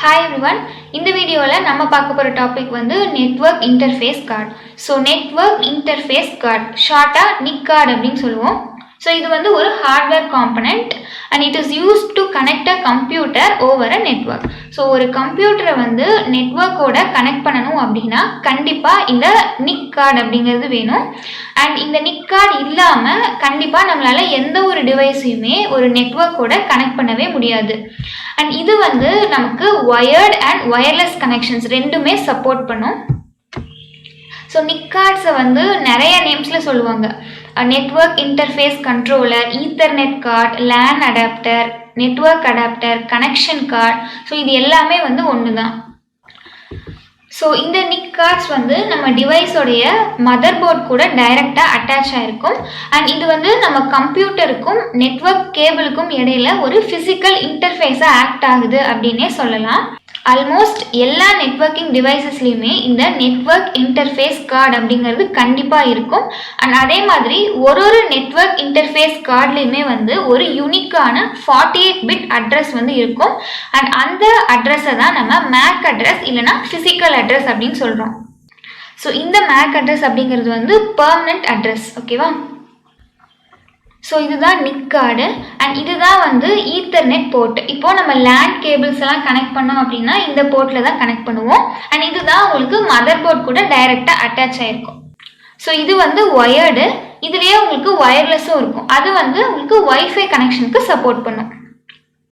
Hi everyone, இந்த வீடியோவில் நம்ம பார்க்க போகிற டாபிக் வந்து network interface card. So network interface card ஷார்ட்டாக நிக் கார்டு அப்படின்னு சொல்லுவோம். ஸோ இது வந்து ஒரு hardware component and it is used to connect a computer over a network. So ஒரு கம்ப்யூட்டரை வந்து நெட்வொர்க்கோட கனெக்ட் பண்ணணும் அப்படின்னா கண்டிப்பாக இந்த நிக் கார்டு அப்படிங்கிறது வேணும். அண்ட் இந்த நிக் கார்டு இல்லாமல் கண்டிப்பாக நம்மளால் எந்த ஒரு டிவைஸையுமே ஒரு நெட்வொர்க்கோட கனெக்ட் பண்ணவே முடியாது. அண்ட் இது வந்து நமக்கு ஒயர்ட் அண்ட் ஒயர்லெஸ் கனெக்ஷன்ஸ் ரெண்டுமே சப்போர்ட் பண்ணும். ஸோ நிக் கார்ட்ஸை வந்து நிறைய நேம்ஸில் சொல்லுவாங்க. Network interface controller, Ethernet card, LAN adapter, network adapter, connection card. So இது எல்லாமே வந்து ஒன்று தான். ஸோ இந்த நிக் கார்ட்ஸ் வந்து நம்ம டிவைஸோடைய மதர் போர்ட் கூட டைரெக்டாக அட்டாச் ஆகிருக்கும். அண்ட் இது வந்து நம்ம கம்ப்யூட்டருக்கும் நெட்வொர்க் கேபிளுக்கும் இடையில ஒரு ஃபிசிக்கல் இன்டர்ஃபேஸாக ஆக்ட் ஆகுது அப்படின்னே சொல்லலாம். ஆல்மோஸ்ட் எல்லா நெட்வொர்க்கிங் டிவைசஸ்லையுமே இந்த நெட்வொர்க் இன்டர்ஃபேஸ் கார்டு அப்படிங்கிறது கண்டிப்பாக இருக்கும். அண்ட் அதே மாதிரி ஒரு நெட்வொர்க் இன்டர்ஃபேஸ் கார்ட்லேயுமே வந்து ஒரு யூனிக்கான 48 பிட் அட்ரஸ் வந்து இருக்கும். அண்ட் அந்த அட்ரஸை தான் நம்ம மேக் அட்ரஸ் இல்லைனா ஃபிசிக்கல் அட்ரஸ் அப்படின்னு சொல்கிறோம். ஸோ இந்த மேக் அட்ரஸ் அப்படிங்கிறது வந்து பெர்மனன்ட் அட்ரஸ். ஓகேவா? ஸோ இதுதான் நிக் கார்டு அண்ட் இதுதான் வந்து ஈத்தர்நெட் போர்ட். இப்போ நம்ம லேண்ட் கேபிள்ஸ் எல்லாம் கனெக்ட் பண்ணோம் அப்படின்னா இந்த போர்ட்டில் தான் கனெக்ட் பண்ணுவோம். அண்ட் இதுதான் உங்களுக்கு மதர் போர்ட் கூட டைரெக்டாக அட்டாச் ஆகிருக்கும். ஸோ இது வந்து ஒயர்டு, இதுலேயே உங்களுக்கு ஒயர்லெஸ்ஸும் இருக்கும். அது வந்து உங்களுக்கு ஒய்ஃபை கனெக்ஷனுக்கு சப்போர்ட் பண்ணும்.